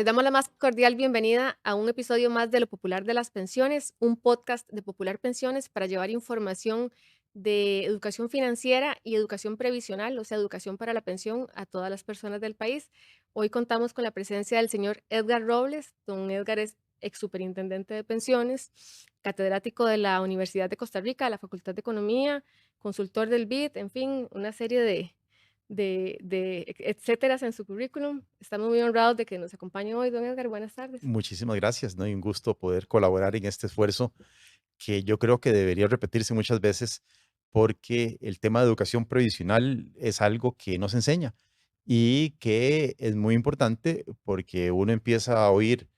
Les damos la más cordial bienvenida a un episodio más de Lo Popular de las Pensiones, un podcast de Popular Pensiones para llevar información de educación financiera y educación previsional, o sea, educación para la pensión a todas las personas del país. Hoy contamos con la presencia del señor Edgar Robles. Don Edgar es ex superintendente de pensiones, catedrático de la Universidad de Costa Rica, de la Facultad de Economía, consultor del BID, en fin, una serie de etcéteras en su currículum. Estamos muy honrados de que nos acompañe hoy, don Edgar. Buenas tardes. Muchísimas gracias, ¿no? Y un gusto poder colaborar en este esfuerzo que yo creo que debería repetirse muchas veces porque el tema de educación previsional es algo que no se enseña y que es muy importante porque uno empieza a oír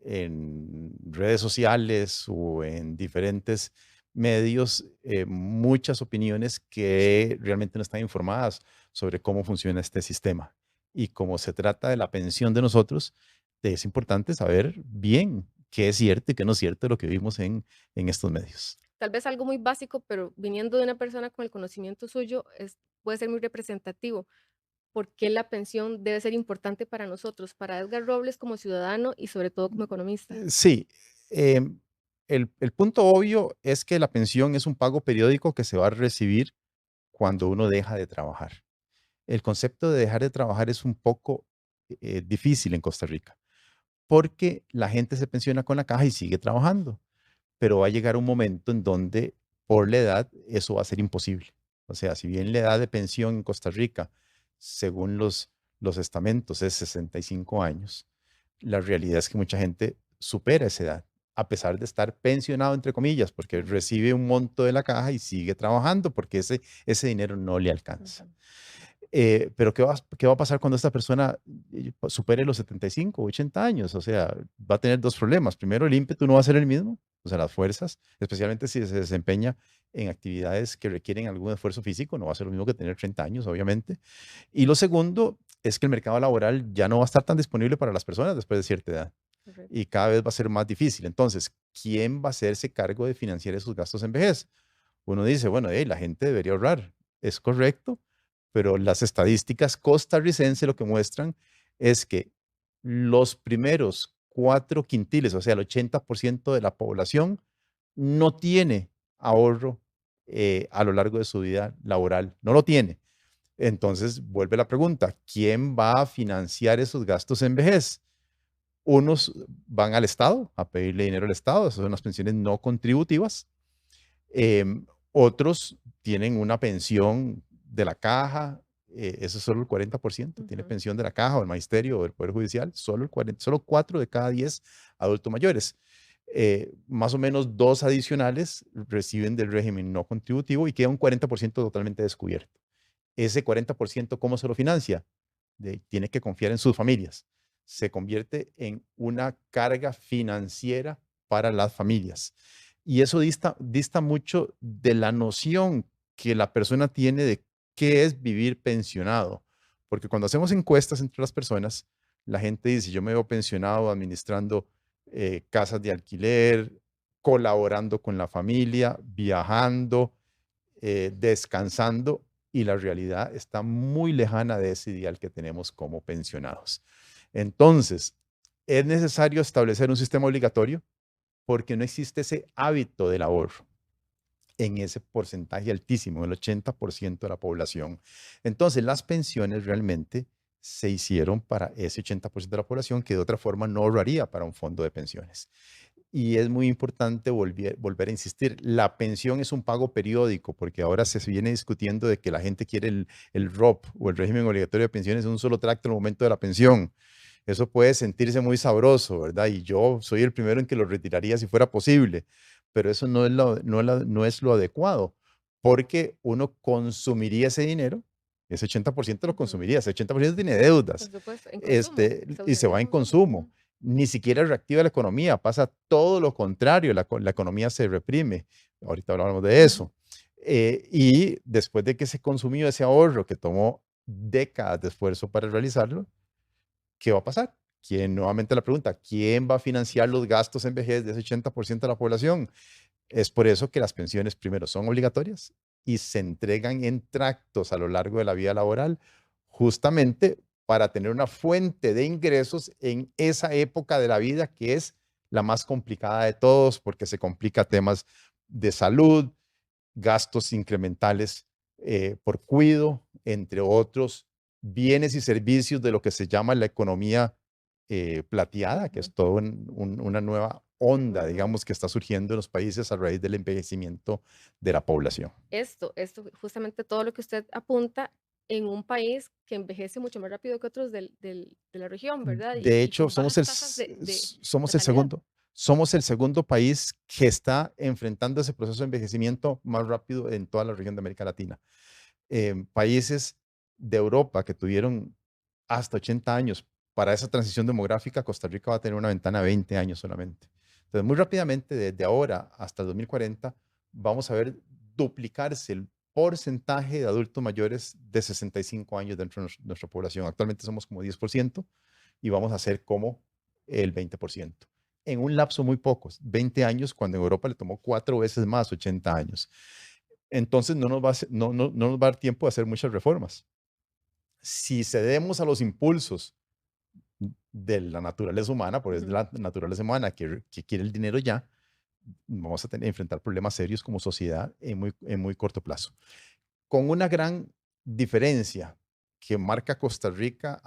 en redes sociales o en diferentes medios muchas opiniones que realmente no están informadas sobre cómo funciona este sistema. Y como se trata de la pensión de nosotros, es importante saber bien qué es cierto y qué no es cierto de lo que vimos en estos medios. Tal vez algo muy básico, pero viniendo de una persona con el conocimiento suyo, puede ser muy representativo. ¿Por qué la pensión debe ser importante para nosotros, para Edgar Robles como ciudadano y sobre todo como economista? Sí, em, el punto obvio es que la pensión es un pago periódico que se va a recibir cuando uno deja de trabajar. El concepto de dejar de trabajar es un poco difícil en Costa Rica, porque la gente se pensiona con la caja y sigue trabajando, pero va a llegar un momento en donde por la edad eso va a ser imposible. O sea, si bien la edad de pensión en Costa Rica, según los estamentos, es 65 años, la realidad es que mucha gente supera esa edad, a pesar de estar pensionado, entre comillas, porque Ujú, recibe un monto de la caja y sigue trabajando, porque ese dinero no le alcanza. ujú. Pero ¿qué va a pasar cuando esta persona supere los 75 o 80 años? O sea, va a tener dos problemas. Primero, el ímpetu no va a ser el mismo, o sea, las fuerzas, especialmente si se desempeña en actividades que requieren algún esfuerzo físico, no va a ser lo mismo que tener 30 años, obviamente. Y lo segundo es que el mercado laboral ya no va a estar tan disponible para las personas después de cierta edad Correcto. y cada vez va a ser más difícil. Entonces, ¿quién va a hacerse cargo de financiar esos gastos en vejez? Uno dice, bueno, la gente debería ahorrar. Es correcto, pero las estadísticas costarricenses lo que muestran es que los primeros cuatro quintiles, o sea, el 80% de la población, no tiene ahorro a lo largo de su vida laboral. No lo tiene. Entonces, vuelve la pregunta, ¿quién va a financiar esos gastos en vejez? Unos van al Estado a pedirle dinero al Estado, esas son las pensiones no contributivas. Otros tienen una pensión de la caja, eso es solo el 40%, tiene Ujú. pensión de la caja o el magisterio o del Poder Judicial, solo, 4 de cada 10 adultos mayores. Más o menos dos adicionales reciben del régimen no contributivo y queda un 40% totalmente descubierto. Ese 40%, ¿cómo se lo financia? Tiene que confiar en sus familias. Se convierte en una carga financiera para las familias. Y eso dista mucho de la noción que la persona tiene de qué es vivir pensionado. Porque cuando hacemos encuestas entre las personas, la gente dice, yo me veo pensionado administrando casas de alquiler, colaborando con la familia, viajando, descansando, y la realidad está muy lejana de ese ideal que tenemos como pensionados. Entonces, es necesario establecer un sistema obligatorio porque no existe ese hábito del ahorro en ese porcentaje altísimo, el 80% de la población. Entonces, las pensiones realmente se hicieron para ese 80% de la población que de otra forma no ahorraría para un fondo de pensiones. Y es muy importante volver a insistir, la pensión es un pago periódico, porque ahora se viene discutiendo de que la gente quiere el ROP o el régimen obligatorio de pensiones en un solo tracto en el momento de la pensión. Eso puede sentirse muy sabroso, ¿verdad? Y yo soy el primero en que lo retiraría si fuera posible, pero eso no es lo adecuado, porque uno consumiría ese dinero, ese 80% lo Ujú. consumiría, ese 80% tiene Por deudas, supuesto, en consumo, se y se usaría va en en consumo. consumo. Ujú. Ni siquiera reactiva la economía, pasa todo lo contrario, la economía se reprime. Ahorita hablamos de eso. Y después de que se consumió ese ahorro que tomó décadas de esfuerzo para realizarlo, ¿qué va a pasar? Nuevamente la pregunta, ¿quién va a financiar los gastos en vejez de ese 80% de la población? Es por eso que las pensiones primero son obligatorias y se entregan en tractos a lo largo de la vida laboral, justamente para tener una fuente de ingresos en esa época de la vida que es la más complicada de todos, porque se complica temas de salud, gastos incrementales por cuido, entre otros bienes y servicios de lo que se llama la economía plateada, que Ujú, es toda una nueva onda, ujú. digamos, que está surgiendo en los países a raíz del envejecimiento de la población. Esto, justamente todo lo que usted apunta en un país que envejece mucho más rápido que otros de la región, ¿verdad? De Y hecho, con bajas tasas de natalidad. somos el segundo país que está enfrentando ese proceso de envejecimiento más rápido en toda la región de América Latina. Países de Europa que tuvieron hasta 80 años para esa transición demográfica, Costa Rica va a tener una ventana de 20 años solamente. Entonces, muy rápidamente, desde ahora hasta el 2040, vamos a ver duplicarse el porcentaje de adultos mayores de 65 años dentro de nuestra población. Actualmente somos como 10% y vamos a ser como el 20%. En un lapso muy pocos, 20 años, cuando en Europa le tomó 4 veces más, 80 años. Entonces no nos va a dar tiempo de hacer muchas reformas. Si cedemos a los impulsos de la naturaleza humana, porque es Ujú. la naturaleza humana que quiere el dinero ya, vamos a enfrentar problemas serios como sociedad en muy corto plazo. Con una gran diferencia que marca Costa Rica,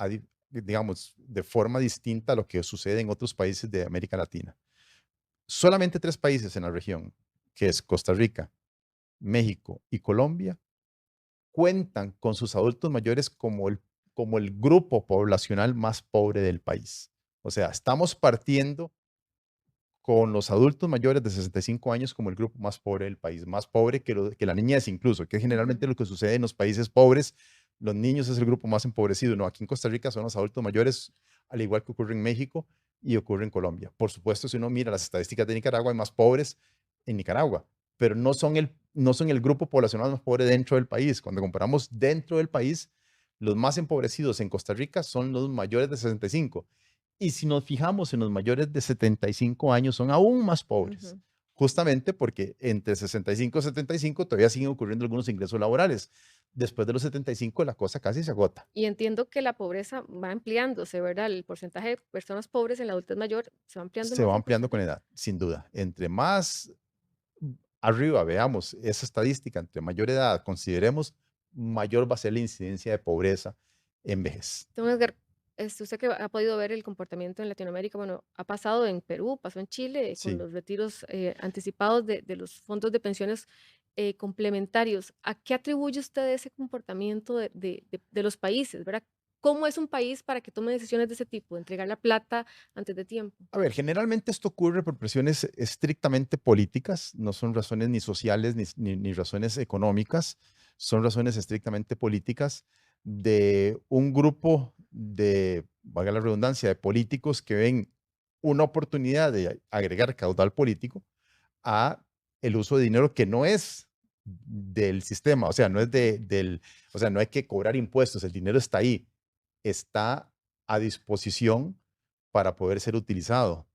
digamos, de forma distinta a lo que sucede en otros países de América Latina. Solamente 3 países en la región, que es Costa Rica, México y Colombia, cuentan con sus adultos mayores como el grupo poblacional más pobre del país. O sea, estamos partiendo con los adultos mayores de 65 años como el grupo más pobre del país, más pobre que la niñez incluso, que es Ujú. generalmente lo que sucede en los países pobres. Los niños es el grupo más empobrecido. No, aquí en Costa Rica son los adultos mayores, al igual que ocurre en México y ocurre en Colombia. Por supuesto, si uno mira las estadísticas de Nicaragua, hay más pobres en Nicaragua, pero no son el grupo poblacional más pobre dentro del país. Cuando comparamos dentro del país, los más empobrecidos en Costa Rica son los mayores de 65. Y si nos fijamos en los mayores de 75 años, son aún más pobres, Ujú. justamente porque entre 65 y 75 todavía siguen ocurriendo algunos ingresos laborales. Después de los 75 la cosa casi se agota. Y entiendo que la pobreza va ampliándose, ¿verdad? El porcentaje de personas pobres en la adultez mayor se va ampliando Se más va en Costa ampliando con Rica. edad, sin duda. Entre más arriba veamos esa estadística, entre mayor edad consideremos, mayor va a ser la incidencia de pobreza en vejez. Don Edgar, usted que ha podido ver el comportamiento en Latinoamérica, bueno, ha pasado en Perú, pasó en Chile con Sí. los retiros anticipados de los fondos de pensiones complementarios. ¿A qué atribuye usted ese comportamiento de los países, verdad? ¿Cómo es un país para que tome decisiones de ese tipo, entregar la plata antes de tiempo? A ver, generalmente esto ocurre por presiones estrictamente políticas, no son razones ni sociales ni razones económicas, son razones estrictamente políticas de un grupo de, valga la redundancia, de políticos que ven una oportunidad de agregar caudal político a el uso de dinero que no es del sistema, o sea, no es Ujú, o sea, no hay que cobrar impuestos, el dinero está ahí, está a disposición para poder ser utilizado,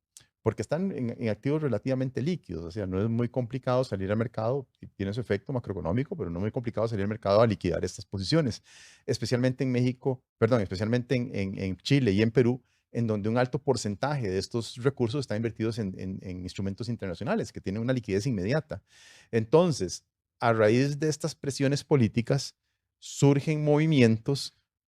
porque están en activos relativamente líquidos, o sea, no es muy complicado salir al mercado, y tiene su efecto macroeconómico, pero no es muy complicado salir al mercado a liquidar estas posiciones, especialmente en México, perdón, especialmente en Chile y en Perú, en donde un alto porcentaje de estos recursos están invertidos en instrumentos internacionales que tienen una liquidez inmediata. Entonces, a raíz de estas presiones políticas, surgen movimientos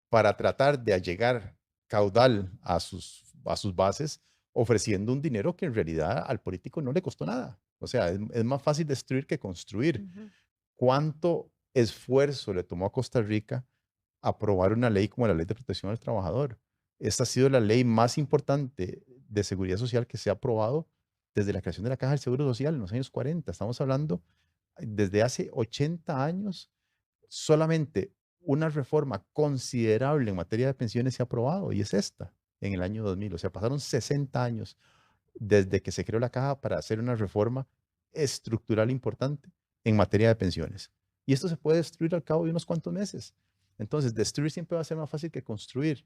para tratar de allegar caudal a sus bases, ofreciendo un dinero que en realidad al político no le costó nada. O sea, es más fácil destruir que construir. ujú, ¿Cuánto esfuerzo le tomó a Costa Rica aprobar una ley como la Ley de Protección al Trabajador? Esta ha sido la ley más importante de seguridad social que se ha aprobado desde la creación de la Caja del Seguro Social en los años 40. Estamos hablando desde hace 80 años, solamente una reforma considerable en materia de pensiones se ha aprobado y es esta, en el año 2000. O sea, pasaron 60 años desde que se creó la caja para hacer una reforma estructural importante en materia de pensiones. Y esto se puede destruir al cabo de unos cuantos meses. Entonces, destruir siempre va a ser más fácil que construir.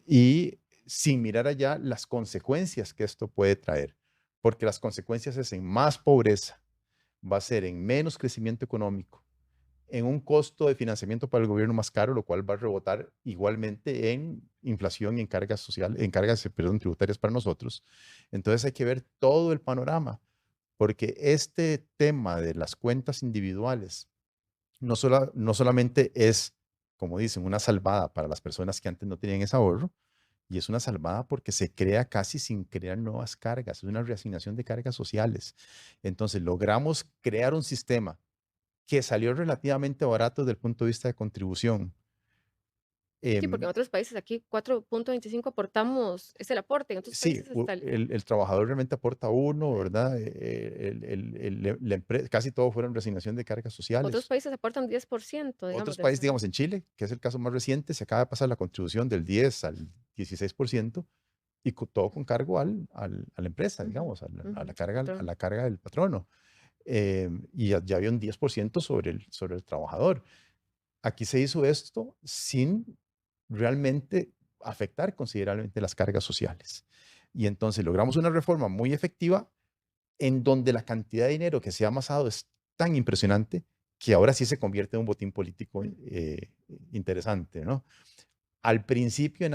Y sin mirar allá las consecuencias que esto puede traer, porque las consecuencias es en más pobreza, va a ser en menos crecimiento económico, en un costo de financiamiento para el gobierno más caro, lo cual va a rebotar igualmente en inflación y en cargas social, en cargas, perdón, tributarias para nosotros. Entonces hay que ver todo el panorama, porque este tema de las cuentas individuales no solamente es, como dicen, una salvada para las personas que antes no tenían ese ahorro, y es una salvada porque se crea casi sin crear nuevas cargas, es una reasignación de cargas sociales. Entonces logramos crear un sistema que salió relativamente barato desde el punto de vista de contribución. Sí, porque en Em, otros países aquí 4.25 aportamos, es el aporte, en otros sí, países está el el trabajador realmente aporta uno, correcto. ¿verdad? Casi todo fueron reasignación de cargas Otros sociales. países aportan 10%, digamos, Otros del países, salario. digamos en Chile, que es el caso más reciente, se acaba de pasar la contribución del 10 al 16% y todo con cargo a la empresa, Ujú, digamos, ujú, a patrón. la carga del patrono. Y ya había un 10% sobre el trabajador. Aquí se hizo esto sin realmente afectar considerablemente las cargas sociales. Y entonces logramos una reforma muy efectiva en donde la cantidad de dinero que se ha amasado es tan impresionante que ahora sí se convierte en un botín político Mm, interesante, ¿no? Al principio a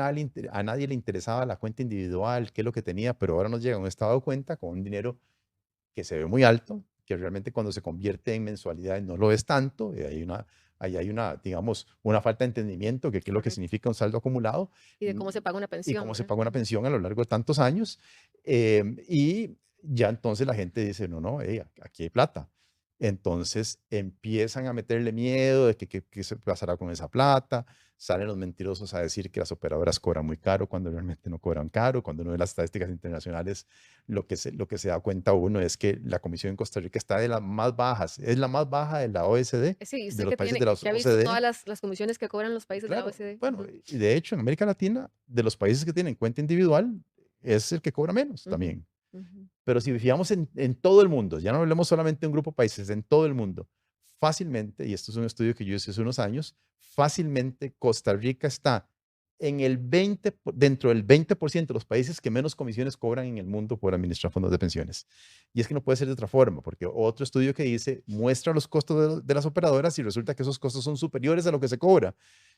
nadie le interesaba la cuenta individual, qué es lo que tenía, pero ahora nos llega un estado de cuenta con un dinero que se ve muy alto, que realmente cuando se convierte en mensualidades no lo es tanto, y ahí hay una, digamos, una falta de entendimiento de qué es lo que correcto. significa un saldo acumulado Y de cómo se paga una y pensión, cómo se ¿verdad? paga una Ujú. pensión a lo largo de tantos años. Y ya entonces la gente dice, no, no, aquí hay plata. Entonces empiezan a meterle miedo de que qué se pasará con esa plata. Salen los mentirosos a decir que las operadoras cobran muy caro cuando realmente no cobran caro. Cuando uno ve las estadísticas internacionales, lo que se da cuenta uno es que la comisión en Costa Rica está de las más bajas. Es la más baja de la OECD, Sí, y de usted los que países tiene de la que ha visto OCDE. todas las comisiones que cobran los países de la Claro, OECD. bueno, Ujú, y de hecho en América Latina, de los países que tienen cuenta individual, es el que cobra menos ujú, también. ujú. Pero si fijamos en todo el mundo, ya no hablemos solamente de un grupo de países, en todo el mundo, fácilmente, y esto es un estudio que yo hice hace unos años, fácilmente Costa Rica está en el 20, dentro del 20% de los países que menos comisiones cobran en el mundo por administrar fondos de pensiones. Y es que no puede ser de otra forma, porque otro estudio que dice muestra los costos de las operadoras y resulta que esos costos son superiores a lo que se cobra.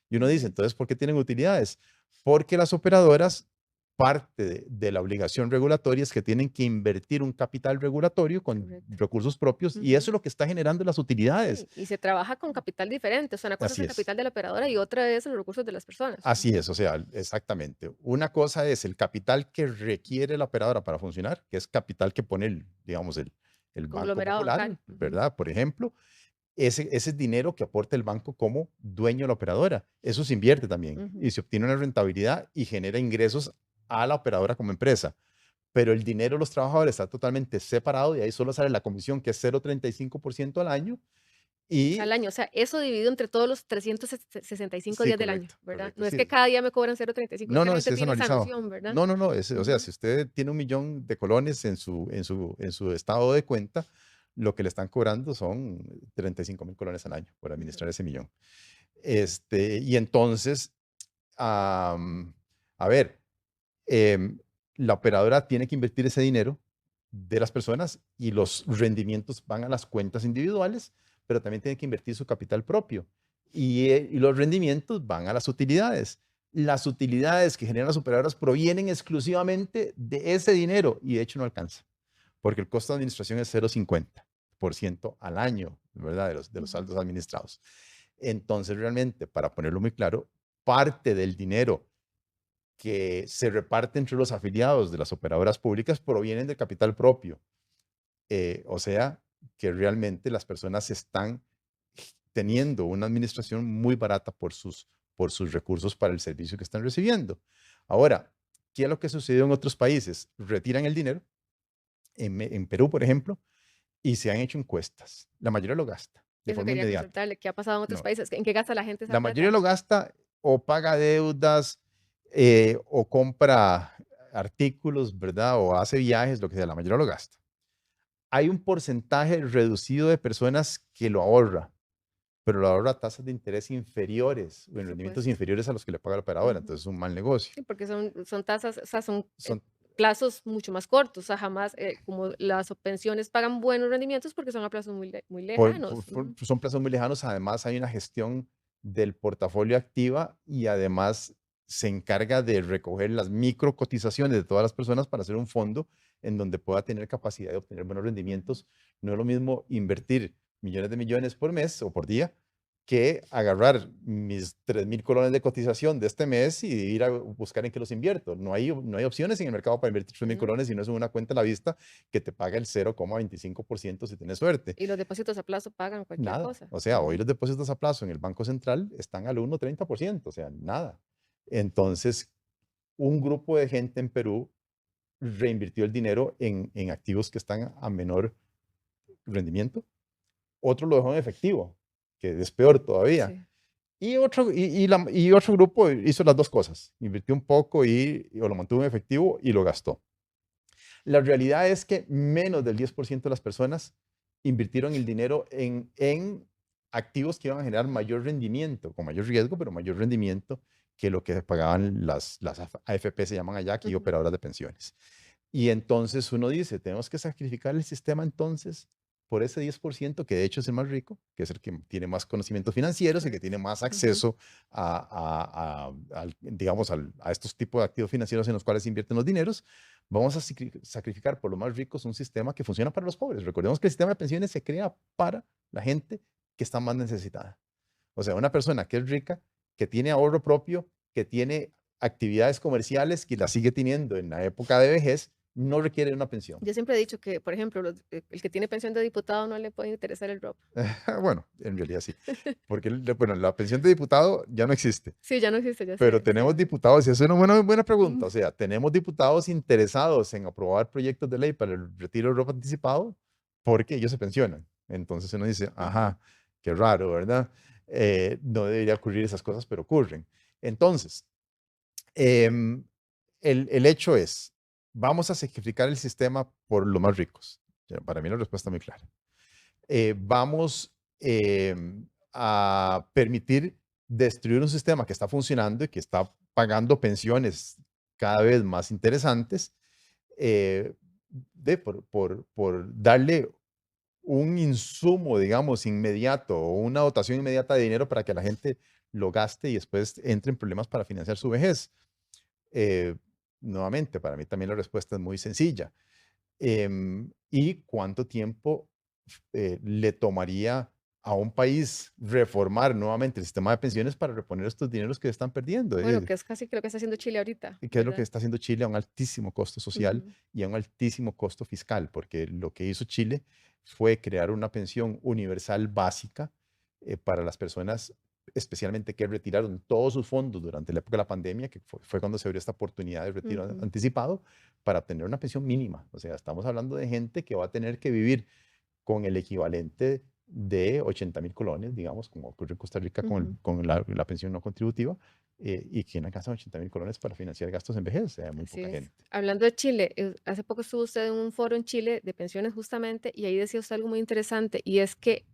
Y uno dice, Ujú, entonces, ¿por qué tienen utilidades? Porque las operadoras, parte de la obligación regulatoria es que tienen que invertir un capital regulatorio con correcto. recursos propios y Ujú. eso es lo que está generando las utilidades. Sí, y se trabaja con capital diferente, o sea, una cosa es Así el es. capital de la operadora y otra es los recursos de las personas. Así Ujú. es, o sea, exactamente. Una cosa es el capital que requiere la operadora para funcionar, que es capital que pone, digamos, el Banco Conglomerado Popular, bancario. Ujú, ¿verdad? Por ejemplo, ese dinero que aporta el banco como dueño de la operadora. Eso se invierte también ujú. y se obtiene una rentabilidad y genera ingresos a la operadora como empresa. Pero el dinero de los trabajadores está totalmente separado y ahí solo sale la comisión, que es 0,35% al año. O sea, al Y año, o sea, eso dividido entre todos los 365 sí, días del año, correcto, ¿verdad? correcto, No es sí. que cada día me cobran 0.35, es No, que no, realmente es tiene esa anualizado. noción, ¿verdad? No, no, no, o sea, Ujú, si usted tiene 1 millón de colones en su estado de cuenta, lo que le están cobrando son 35,000 colones al año por ujú. administrar ese millón. Y entonces, am, a ver, em, la operadora tiene que invertir ese dinero de las personas y los rendimientos van a las cuentas individuales, pero también tiene que invertir su capital propio y los rendimientos van a las utilidades. Las utilidades que generan las operadoras provienen exclusivamente de ese dinero y de hecho no alcanza, porque el costo de administración es 0,50% al año, ¿verdad? De los Ujú, saldos administrados. Entonces, realmente, para ponerlo muy claro, parte del dinero que se reparte entre los afiliados de las operadoras públicas provienen del capital propio. O sea, que realmente las personas están teniendo una administración muy barata por sus recursos para el servicio que están recibiendo. Ahora, ¿qué es lo que sucedió en otros países? Retiran el dinero, en Perú, por ejemplo, y se han hecho encuestas. La mayoría lo gasta de eso forma quería inmediata. consultarle, ¿qué ha pasado en otros No, países? ¿En qué gasta la gente esa la mayoría plata? lo gasta o paga deudas o compra artículos, ¿verdad? O hace viajes, lo que sea, la mayoría lo gasta. Hay un porcentaje reducido de personas que lo ahorra, pero lo ahorra a tasas de interés inferiores o Por en rendimientos supuesto. inferiores a los que le paga la operadora. Ujú. Entonces es un mal negocio. Sí, porque son tasas, o sea, son Son, plazos mucho más cortos, o sea, jamás, como las pensiones pagan buenos rendimientos porque son a plazos muy lejanos. Ujú. Son plazos muy lejanos, además hay una gestión del portafolio activa y además se encarga de recoger las micro cotizaciones de todas las personas para hacer un fondo en donde pueda tener capacidad de obtener buenos Ujú. rendimientos. No es lo mismo invertir millones de millones por mes o por día que agarrar mis 3.000 colones de cotización de este mes y ir a buscar en qué los invierto. No hay opciones en el mercado para invertir 3.000 Sí. colones si no es una cuenta a la vista que te paga el 0,25% si tienes suerte. Y los depósitos a plazo pagan cualquier Nada. cosa. O sea, hoy Ujú. los depósitos a plazo en el Banco Central están al 1,30%, o sea, nada. Entonces, un grupo de gente en Perú reinvirtió el dinero en activos que están a menor rendimiento. Otro lo dejó en efectivo, que es peor todavía. Sí. Y otro grupo hizo las dos cosas. Invirtió un poco o lo mantuvo en efectivo y lo gastó. La realidad es que menos del 10% de las personas invirtieron el dinero en activos que iban a generar mayor rendimiento, con mayor riesgo, pero mayor rendimiento que lo que pagaban las AFP, se llaman allá, aquí Ujú. operadoras de pensiones. Y entonces uno dice, tenemos que sacrificar el sistema entonces por ese 10% que de hecho es el más rico, que es el que tiene más conocimientos financieros, el que tiene Correcto. más Ujú. acceso digamos, a estos tipos de activos financieros en los cuales invierten los dineros. Vamos a sacrificar por los más ricos un sistema que funciona para los pobres. Recordemos que el sistema de pensiones se crea para la gente que está más necesitada. O sea, una persona que es rica, que tiene ahorro propio, que tiene actividades comerciales, que la sigue teniendo en la época de vejez, no requiere una pensión. Yo siempre he dicho que, por ejemplo, el que tiene pensión de diputado no le puede interesar el ropa. Bueno, en realidad sí, porque bueno, la pensión de diputado ya no existe, Sí, ya no existe, ya pero sé, sí. tenemos diputados, y esa es una buena pregunta, Mm. o sea, tenemos diputados interesados en aprobar proyectos de ley para el retiro de ropa anticipado porque ellos se pensionan. Entonces uno dice, Ujú. ajá, qué raro, ¿verdad? No debería ocurrir esas cosas, pero ocurren. Entonces, em, el hecho es, vamos a sacrificar el sistema por los más ricos. Ya, para mí la respuesta es muy clara. Vamos a permitir destruir un sistema que está funcionando y que está pagando pensiones cada vez más interesantes, eh, por darle un insumo, digamos, inmediato o una dotación inmediata de dinero para que la gente lo gaste y después entre en problemas para financiar su vejez. Eh, Nuevamente, para mí también la respuesta es muy sencilla. ¿Y cuánto tiempo le tomaría a un país reformar nuevamente el sistema de pensiones para reponer estos dineros que están perdiendo? Bueno, que es casi que lo que está haciendo Chile ahorita, ¿Qué es lo que ¿verdad? está haciendo Chile a un altísimo costo social Ujú. y a un altísimo costo fiscal? Porque lo que hizo Chile fue crear una pensión universal básica para las personas, especialmente que retiraron todos sus fondos durante la época de la pandemia, que fue cuando se abrió esta oportunidad de retiro Ujú. anticipado, para obtener una pensión mínima. O sea, estamos hablando de gente que va a tener que vivir con el equivalente de 80.000 colones, digamos, como ocurre en Costa Rica Ujú. con la pensión no contributiva, y que alcanzan 80.000 colones para financiar gastos en vejez, o sea, muy Así poca es. gente. Hablando de Chile, hace poco estuvo usted en un foro en Chile de pensiones justamente, y ahí decía usted algo muy interesante, y es que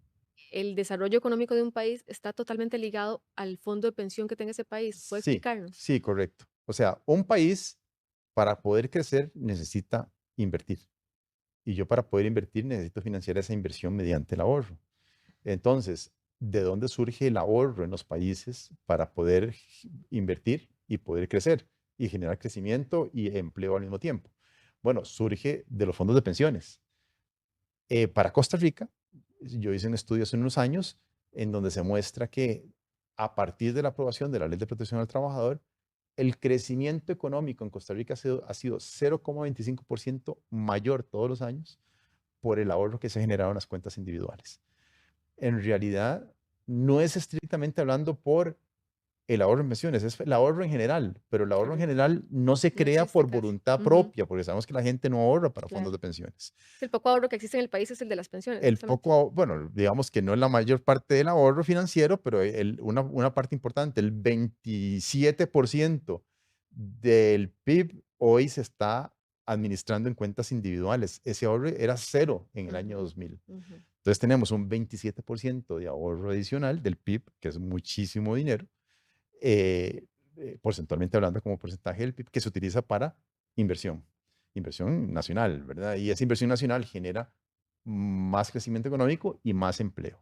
el desarrollo económico de un país está totalmente ligado al fondo de pensión que tenga ese país. ¿Puede Sí, explicarnos? sí, correcto. O sea, un país para poder crecer necesita invertir. Y yo para poder invertir necesito financiar esa inversión mediante el ahorro. Entonces, ¿de dónde surge el ahorro en los países para poder invertir y poder crecer y generar crecimiento y empleo al mismo tiempo? Bueno, surge de los fondos de pensiones. Para Costa Rica, yo hice un estudio hace unos años en donde se muestra que a partir de la aprobación de la Ley de Protección al Trabajador, el crecimiento económico en Costa Rica ha sido 0,25% mayor todos los años por el ahorro que se ha generado en las cuentas individuales. En realidad, no es estrictamente hablando por el ahorro en pensiones, es el ahorro en general, pero el ahorro en Correcto. general no se No crea existe por casi. voluntad Ujú. propia, porque sabemos que la gente no ahorra para fondos Claro. de pensiones. El poco ahorro que existe en el país es el de las pensiones, El justamente. poco, bueno, digamos que no es la mayor parte del ahorro financiero, pero una parte importante, el 27% del PIB hoy se está administrando en cuentas individuales. Ese ahorro era cero en el año Ujú. 2000. Ujú. Entonces tenemos un 27% de ahorro adicional del PIB, que es muchísimo dinero, eh, porcentualmente hablando como porcentaje del PIB, que se utiliza para inversión. inversión nacional, ¿verdad? Y esa inversión nacional genera más crecimiento económico y más empleo.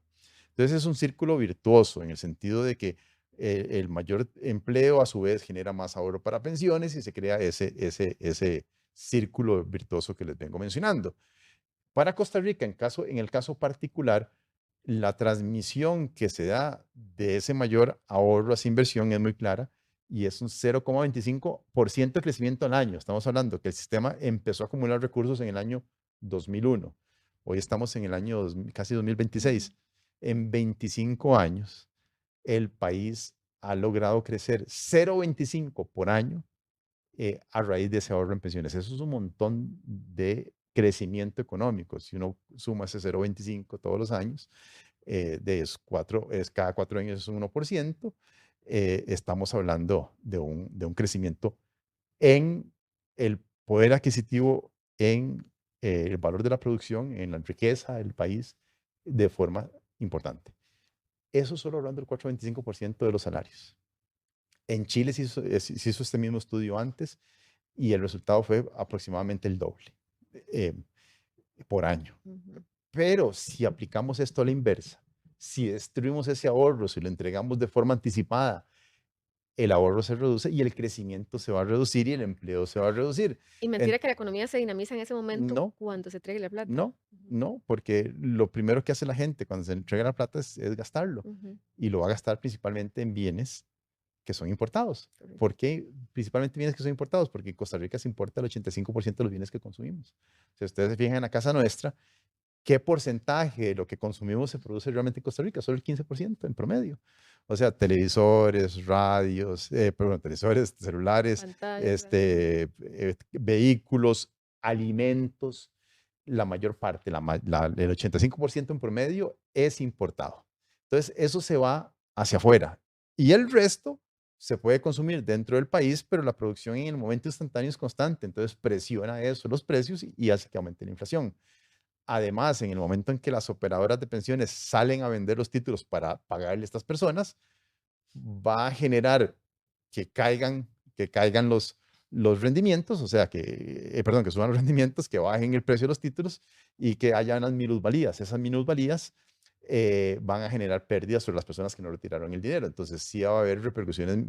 Entonces es un círculo virtuoso en el sentido de que el mayor empleo a su vez genera más ahorro para pensiones y se crea ese círculo virtuoso que les vengo mencionando. Para Costa Rica, en el caso particular, la transmisión que se da de ese mayor ahorro a esa inversión es muy clara y es un 0,25% de crecimiento al año. Estamos hablando que el sistema empezó a acumular recursos en el año 2001. Hoy estamos en el año casi Ujú. 2026. En 25 años, el país ha logrado crecer 0,25 por año a raíz de ese ahorro en pensiones. Eso es un montón de crecimiento económico. Si uno suma ese 0,25 todos los años, cada 4 años es un 1%, estamos hablando de un crecimiento en el poder adquisitivo, en el valor de la producción, en la riqueza del país, de forma importante. Eso solo hablando del 4,25% de los salarios. En Chile se hizo este mismo estudio antes y el resultado fue aproximadamente el doble eh, por año. Ujú. Pero si aplicamos esto a la inversa, si destruimos ese ahorro, si lo entregamos de forma anticipada, el ahorro se reduce y el crecimiento se va a reducir y el empleo se va a reducir. Y mentira En- que la economía se dinamiza en ese momento no, cuando se entregue la plata. no, Ujú, no, porque lo primero que hace la gente cuando se entrega la plata es gastarlo ujú, y lo va a gastar principalmente en bienes que son importados. correcto. ¿Por qué? Principalmente bienes que son importados, porque en Costa Rica se importa el 85% de los bienes que consumimos. Si ustedes se fijan en la casa nuestra, ¿qué porcentaje de lo que consumimos se produce realmente en Costa Rica? Solo el 15% en promedio. O sea, televisores, radios, perdón, televisores, celulares, Pantallas, ujú. vehículos, alimentos, la mayor parte, el 85% en promedio es importado. Entonces, eso se va hacia afuera. Y el resto se puede consumir dentro del país, pero la producción en el momento instantáneo es constante. Entonces, presiona eso los precios y hace que aumente la inflación. Además, en el momento en que las operadoras de pensiones salen a vender los títulos para pagarle a estas personas, va a generar que caigan los rendimientos, o sea, perdón, que suban los rendimientos, que bajen el precio de los títulos y que haya unas minusvalías. Esas minusvalías van a generar pérdidas sobre las personas que no retiraron el dinero. Entonces, sí va a haber repercusiones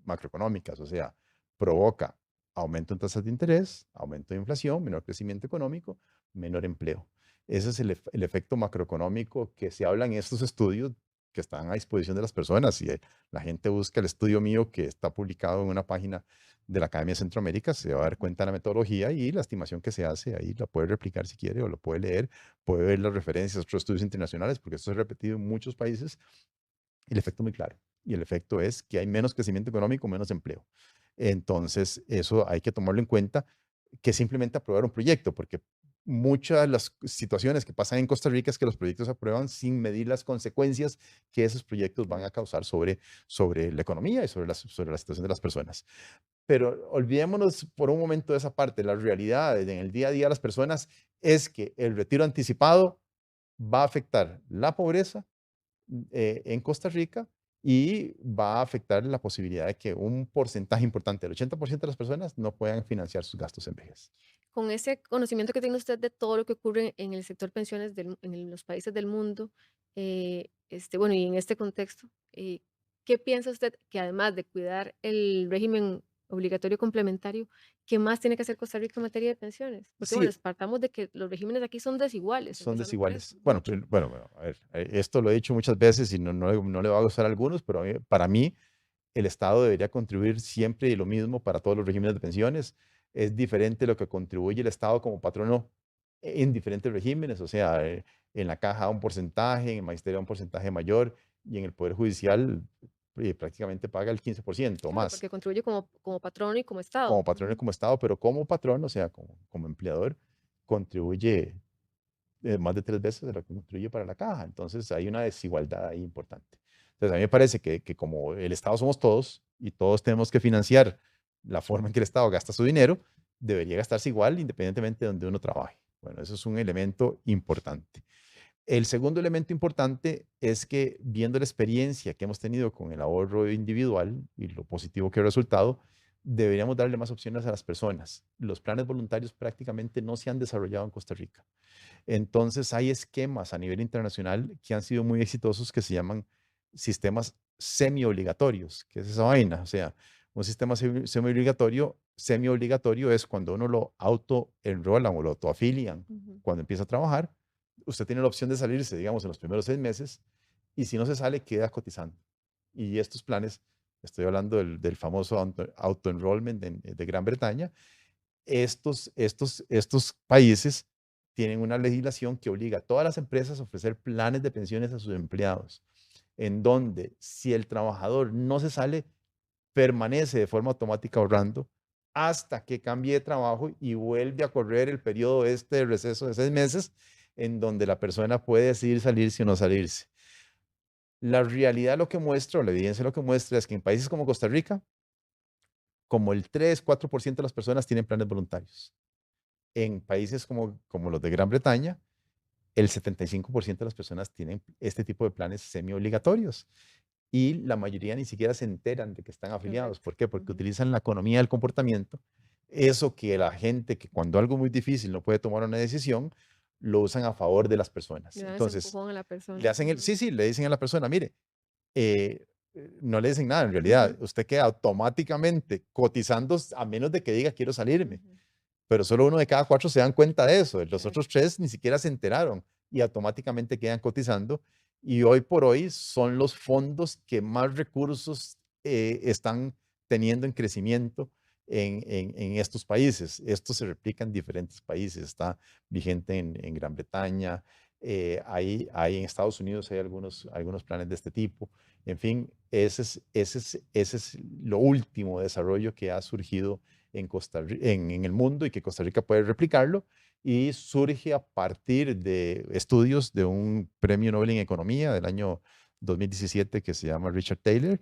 macroeconómicas, o sea, provoca aumento en tasas de interés, aumento de inflación, menor crecimiento económico, menor empleo. Ese es el efecto macroeconómico que se habla en estos estudios que están a disposición de las personas. Y la gente busca el estudio mío que está publicado en una página de la Academia de Centroamérica, se va a dar cuenta de la metodología y la estimación que se hace. Ahí la puede replicar si quiere o lo puede leer, puede ver las referencias a otros estudios internacionales, porque esto es repetido en muchos países. Y el efecto es muy claro. Y el efecto es que hay menos crecimiento económico, menos empleo. Entonces, eso hay que tomarlo en cuenta, que simplemente aprobar un proyecto, porque muchas de las situaciones que pasan en Costa Rica es que los proyectos se aprueban sin medir las consecuencias que esos proyectos van Claro. a causar sobre la economía y sobre la situación de las personas. Pero olvidémonos por un momento de esa parte. La realidad en el día a día de las personas es que el retiro anticipado va a afectar la pobreza en Costa Rica y va a afectar la posibilidad de que un porcentaje importante, el 80% de las personas, no puedan financiar sus gastos en vejez. Con ese conocimiento que tiene usted de todo lo que ocurre en el sector pensiones los países del mundo, bueno, y en este contexto, ¿qué piensa usted que además de cuidar el régimen obligatorio complementario, qué más tiene que hacer Costa Rica en materia de pensiones? Porque bueno, Sí, partamos de que los regímenes aquí son desiguales, son empezando por eso, desiguales. Bueno, mucho. bueno, a ver, esto lo he dicho muchas veces y no le va a gustar a algunos, pero para mí el Estado debería contribuir siempre lo mismo para todos los regímenes de pensiones. Es diferente lo que contribuye el Estado como patrono en diferentes regímenes, o sea, en la caja un porcentaje, en el magisterio un porcentaje mayor y en el Poder Judicial prácticamente paga el 15% o Claro, más porque contribuye como patrono y como como Estado. patrono y Ujú. como Estado, pero como patrón, o sea, como empleador, contribuye más de 3 veces de lo que contribuye para la caja. Entonces hay una desigualdad ahí importante. Entonces a mí me parece que como el Estado somos todos y todos tenemos que financiar la forma en que el Estado gasta su dinero, debería gastarse igual independientemente de donde uno trabaje. Bueno, eso es un elemento importante. El segundo elemento importante es que viendo la experiencia que hemos tenido con el ahorro individual y lo positivo que ha resultado, deberíamos darle más opciones a las personas. Los planes voluntarios prácticamente no se han desarrollado en Costa Rica. Entonces hay esquemas a nivel internacional que han sido muy exitosos que se llaman sistemas semi-obligatorios. ¿Qué es esa vaina? O sea, un sistema semi-obligatorio es cuando uno lo auto-enrolan o lo autoafilian Ujú. cuando empieza a trabajar. Usted tiene la opción de salirse, digamos, en los primeros 6 meses y si no se sale, queda cotizando. Y estos planes, estoy hablando del famoso auto-enrollment de Gran Bretaña, estos países tienen una legislación que obliga a todas las empresas a ofrecer planes de pensiones a sus empleados, en donde si el trabajador no se sale, permanece de forma automática ahorrando hasta que cambie de trabajo y vuelve a correr el periodo este de receso de 6 meses, en donde la persona puede decidir salirse o no salirse. La realidad lo que muestra, o la evidencia lo que muestra es que en países como Costa Rica, como el 3-4% de las personas tienen planes voluntarios. En países como los de Gran Bretaña, el 75% de las personas tienen este tipo de planes semi-obligatorios y la mayoría ni siquiera se enteran de que están afiliados. Correcto. ¿Por qué? Porque Ujú. utilizan la economía del comportamiento, eso que la gente que cuando algo muy difícil no puede tomar una decisión, lo usan a favor de las personas. Le dan ese Entonces, empujón a la le persona. hacen Ujú. sí, sí, le dicen a la persona, mire, eh, no le dicen nada, en realidad, Ujú. usted queda automáticamente cotizando a menos de que diga quiero salirme, Ujú. pero solo uno de cada cuatro se dan cuenta de eso, los Claro. otros tres ni siquiera se enteraron y automáticamente quedan cotizando y hoy por hoy son los fondos que más recursos están teniendo en crecimiento en estos países. Esto se replica en diferentes países, está vigente en Gran Bretaña, hay en Estados Unidos hay algunos planes de este tipo. En fin, ese es lo último desarrollo que ha surgido en el mundo y que Costa Rica puede replicarlo y surge a partir de estudios de un premio Nobel en Economía del año 2017 que se llama Richard Taylor,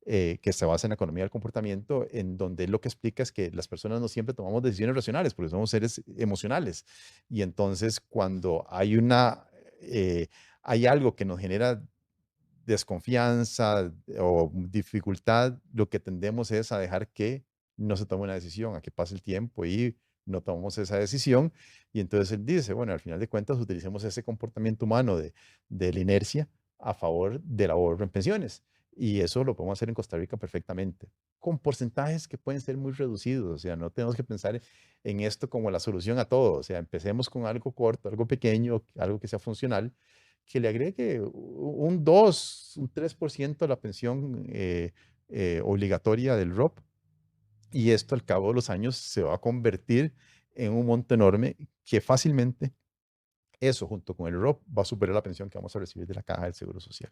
que se basa en la economía del comportamiento, en donde él lo que explica es que las personas no siempre tomamos decisiones racionales porque somos seres emocionales. Y entonces cuando hay algo que nos genera desconfianza o dificultad, lo que tendemos es a dejar que no se tome una decisión, a que pase el tiempo y no tomamos esa decisión. Y entonces él dice, bueno, al final de cuentas utilicemos ese comportamiento humano de la inercia a favor del ahorro en pensiones. Y eso lo podemos hacer en Costa Rica perfectamente, con porcentajes que pueden ser muy reducidos. O sea, no tenemos que pensar en esto como la solución a todo. O sea, empecemos con algo corto, algo pequeño, algo que sea funcional que le agregue un 2, un 3% a la pensión obligatoria del ROP y esto al cabo de los años se va a convertir en un monto enorme que fácilmente eso junto con el ROP va a superar la pensión que vamos a recibir de la Caja del Seguro Social.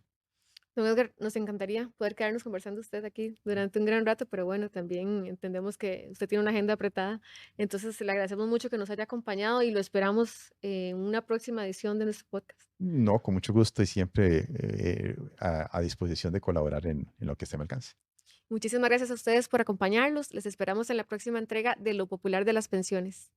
Don Edgar, nos encantaría poder quedarnos conversando usted aquí durante un gran rato, pero bueno, también entendemos que usted tiene una agenda apretada. Entonces, le agradecemos mucho que nos haya acompañado y lo esperamos en una próxima edición de nuestro podcast. No, con mucho gusto y siempre a disposición de colaborar en lo que esté a mi alcance. Muchísimas gracias a ustedes por acompañarnos. Les esperamos en la próxima entrega de Lo Popular de las Pensiones.